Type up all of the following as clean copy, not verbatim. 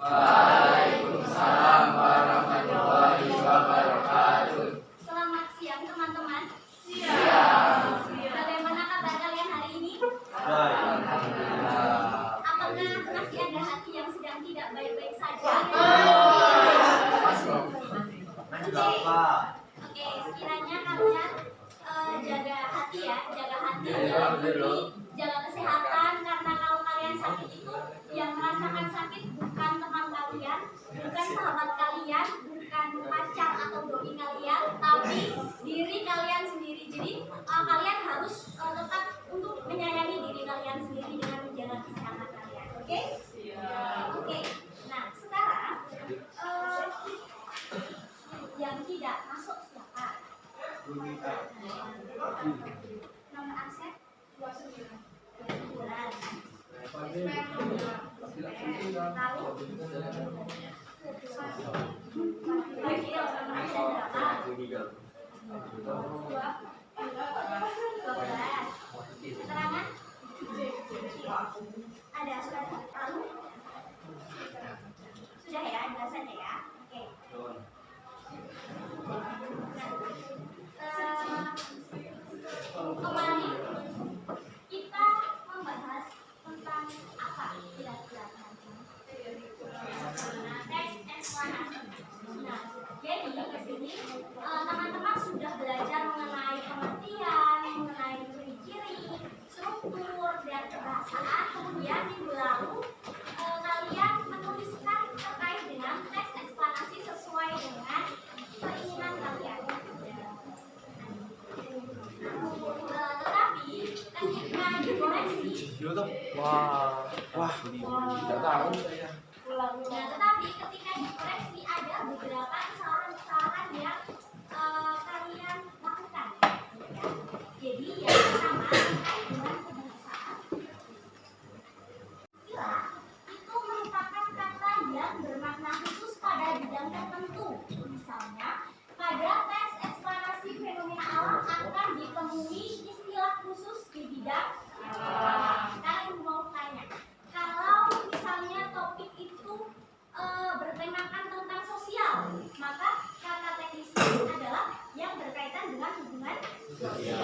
Waalaikumsalam warahmatullahi wabarakatuh. Selamat siang teman-teman. Siang. Bagaimana kabar kalian hari ini? Alhamdulillah. Apakah masih ada hati yang sedang tidak baik-baik saja? Oke, sekiranya kalian jaga hati ya, jaga hati, jaga diri, jaga kesehatan, karena kalau kalian sakit itu yang merasakan sakit bukan teman kalian, bukan sahabat kalian, bukan pacar atau doi kalian, tapi diri kalian sendiri. Jadi kalian harus tetap untuk menyayangi diri kalian sendiri dengan menjaga kesehatan kalian. Oke? Oke. Nah, sekarang yang tidak masuk siapa? Nomor absen 29. Lalu bagi nomor absen berapa? 12. Keterangan? Ada sudah lalu? Sudah ya, jelasannya ya. Oke. Kemarin kita membahas tentang apa kira-kira teks eksplanasi. Nah, jadi di sini teman-teman sudah belajar mengenai pengertian, mengenai ciri-ciri, struktur dan kebahasaan. Kemudian minggu lalu kalian menuliskan terkait dengan teks eksplanasi sesuai dengan keinginan kalian. Tetapi ketika dikoreksi, Tidak tahu saya. nah, tetapi ketika dikoreksi ada beberapa kesalahan-kesalahan yang kalian lakukan. Ya. Jadi yang pertama terkait dengan kebahasaan. Istilah itu merupakan kata yang bermakna khusus pada bidang tertentu. Misalnya, pada teks eksplanasi fenomena alam akan ditemui istilah khusus di bidang alam. Kalian mau tanya, kalau misalnya topik itu bertemakan tentang sosial, maka kata teknisnya adalah yang berkaitan dengan hubungan sosial.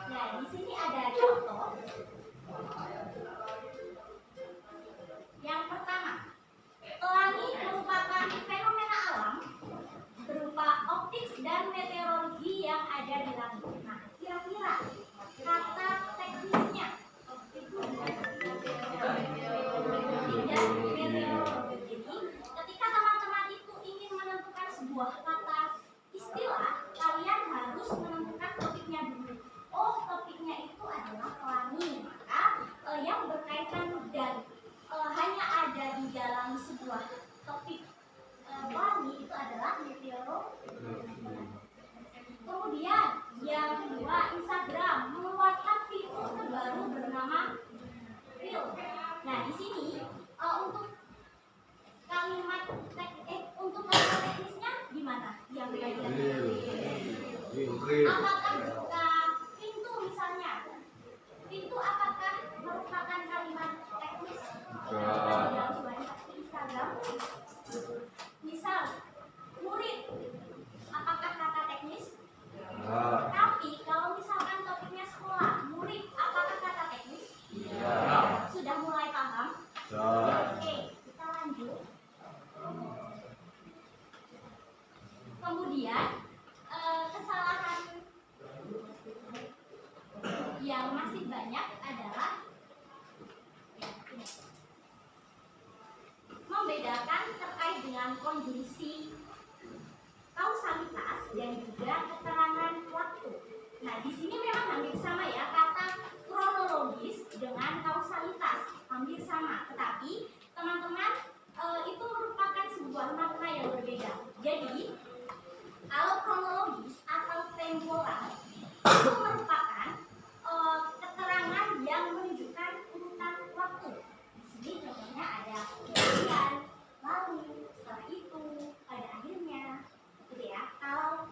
Nah, di sini ada contoh. Yang pertama, pelangi merupakan fenomena alam berupa optik dan meteorologi yang ada di langit. Nah, kira-kira kata teknisnya itu dan meteorologi. Jadi, ketika teman-teman itu ingin menentukan sebuah kata istilah, kalian harus menentukan topiknya dulu. Oh, topiknya itu adalah pelangi, maka yang berkaitan dan hanya ada di dalam sebuah topik pelangi itu adalah meteorologi. Kemudian yang kedua, Instagram mengeluarkan fitur terbaru bernama Reel. Nah, di sini untuk kalimat teknisnya gimana? Yang apakah jika pintu misalnya, pintu apakah merupakan kalimat teknis? Instagram. Misal murid, apakah kata teknis? Tapi kalau misalkan topiknya sekolah, murid, apakah kata teknis? Sudah mulai paham? Oke, kita lanjut. Kemudian kesalahan yang masih banyak adalah membedakan terkait dengan konjungsi, kausalitas, dan juga keterangan waktu. Nah, di sini memang hampir sama ya, kata kronologis dengan kausalitas hampir sama, tetapi teman-teman itu merupakan sebuah makna yang berbeda. Jadi, kalau kronologis atau temporal itu merupakan keterangan yang menunjukkan urutan waktu. Di sini contohnya ada kejadian, lalu setelah itu pada akhirnya, gitu ya. Kalau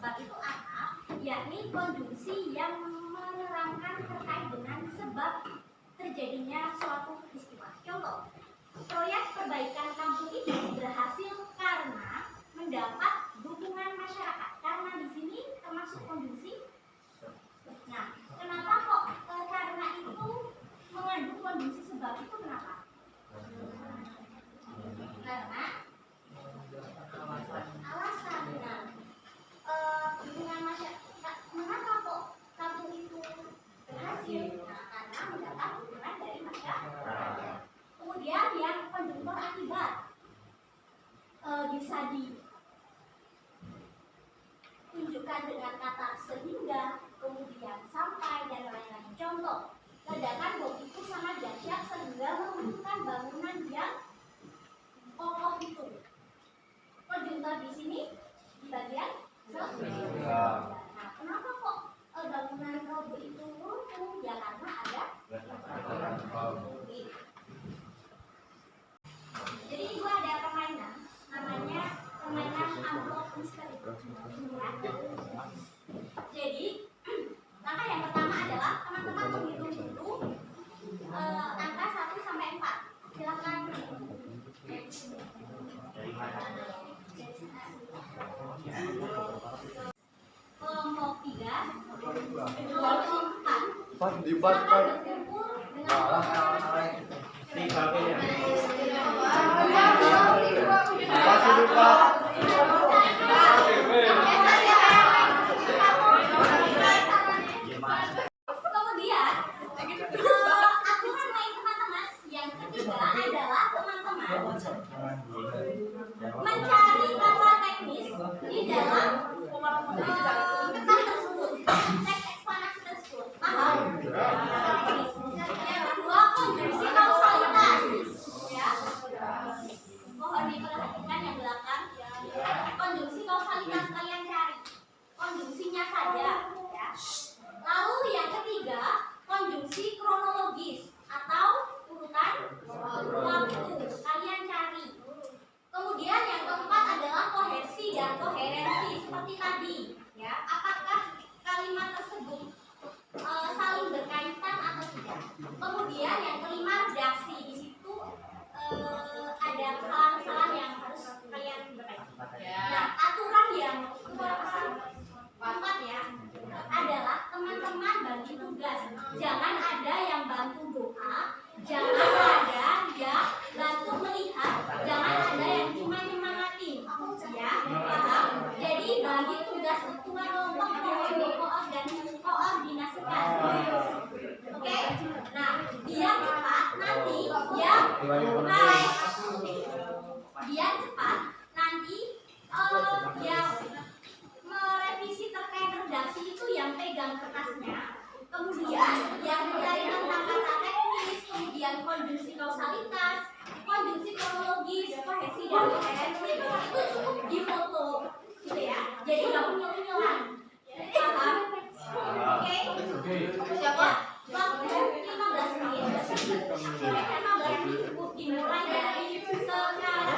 sebab itu apa? Yakni konjungsi yang menerangkan terkait dengan sebab terjadinya suatu peristiwa. Contoh, proyek perbaikan kampung ini berhasil karena mendapat dukungan masyarakat. Karena di sini termasuk konjungsi. Nah, kenapa kok karena itu mengandung konjungsi sebab itu kenapa? Karena alasan. Nah, dukungan masyarakat. Kenapa kok kampung itu berhasil? Nah, karena mendapat dukungan dari masyarakat. Kemudian yang konjungtor akibat bisa ditunjukkan dengan kata sehingga, kemudian sampai, dan lain-lain. Contoh, ledakan bom itu sangat dahsyat sehingga meruntuhkan bangunan yang kokoh itu. Konjungtor di sini di bagian sehingga. Nah, kenapa kok bangunan roboh itu runtuh? Ya karena ada. Jadi itu ada permainan, namanya permainan amplop misteri. Jadi langkah yang pertama adalah teman-teman menghitung dulu angka 1 sampai 4. Silakan. Kelompok 3, kelompok 4. Silakan berkumpul dengan kemudian aturan main teman-teman yang ketiga adalah teman-teman mencari kata teknis di dalam kertas tersebut, teks eksplanasi tersebut. Paham? Yang kedua, konjungsi kausalitas. Ya, mohon diperhatikan yang belakang. Konjungsi kausalitas kalian cari konjungsinya saja, ya. Lalu yang ketiga, konjungsi kronologis atau urutan waktu kalian cari. Kemudian yang keempat adalah kohesi dan koherensi seperti tadi, ya. Apakah kalimat tersebut saling berkaitan atau tidak? Kemudian yang kelima, redaksi. Di situ ada kesalahan-kesalahan yang harus kalian perbaiki. Nah, aturan yang keempat ya adalah teman-teman bagi tugas. Jangan ada yang bantu doa, jangan ada yang bantu melihat, jangan ada yang cuma nyemangatin. Ya, paham? Jadi bagi tugas ketua kelompok mohon dikoordinasikan. Oke? Nah, yang cepat nanti yang cepat nanti yang merevisi terkait redaksi itu yang pegang kertasnya, kemudian yang mencari tentang kata teknis, kemudian konjungsi kausalitas, konjungsi kronologis, kohesi dan koherensi itu cukup difoto, gitu ya. Jadi nggak punya-punyaan. Paham? Oke? Siapa? Waktu 15 menit. 15 menit cukup dimulai dari sekarang.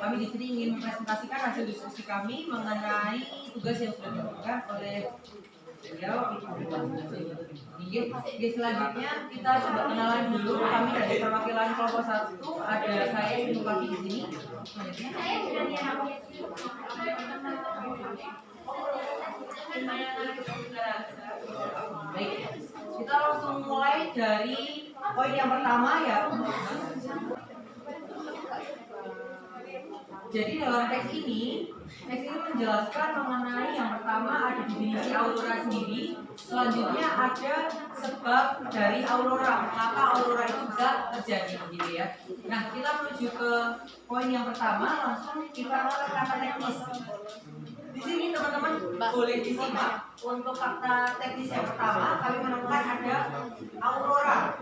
Kami di sini ingin mempresentasikan hasil diskusi kami mengenai tugas yang sudah dilakukan oleh beliau. Selanjutnya kita coba kenalan dulu. Kami dari perwakilan kelompok 1 ada saya Ibu Kaki di sini. Baik, kita langsung mulai dari poin yang pertama ya. Jadi dalam teks ini menjelaskan mengenai yang pertama ada definisi aurora sendiri, selanjutnya ada sebab dari aurora, mengapa aurora itu bisa terjadi gitu ya. Nah, kita menuju ke poin yang pertama, langsung kita ke kata teknis. Di sini teman-teman boleh disimak untuk kata teknis yang pertama, kami menemukan ada aurora.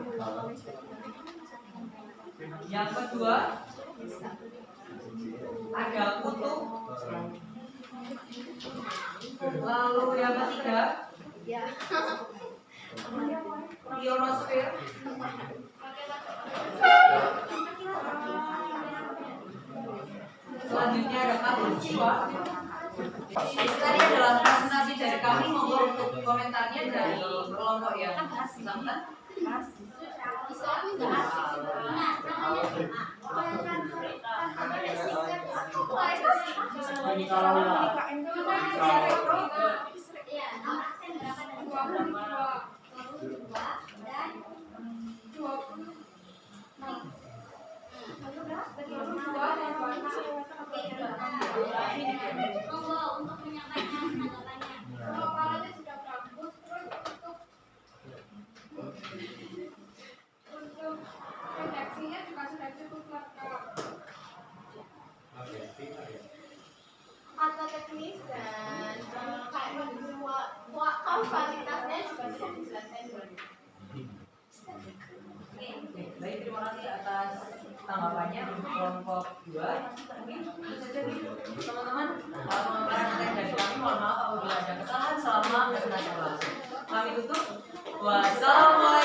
Yang kedua ada kutub. Lalu yang ketiga ionosfer. Selanjutnya ada katulistiwa. Itu tadi adalah presentasi dari kami, mohon untuk komentarnya dari kelompok yang bersangkutan. Untuk menyampaikan tanggapannya. Kalau sudah bagus, untuk redaksinya juga sudah cukup lengkap. Kata teknis dan kayak kausalitasnya juga sudah dijelaskan. Baik, terima kasih atas tanggapannya untuk kelompok 2. Mungkin itu saja teman-teman. Pemaparan dari kami, mohon maaf apabila ada kesalahan selama presentasi berlangsung. Kami tutup. Wassalamualaikum.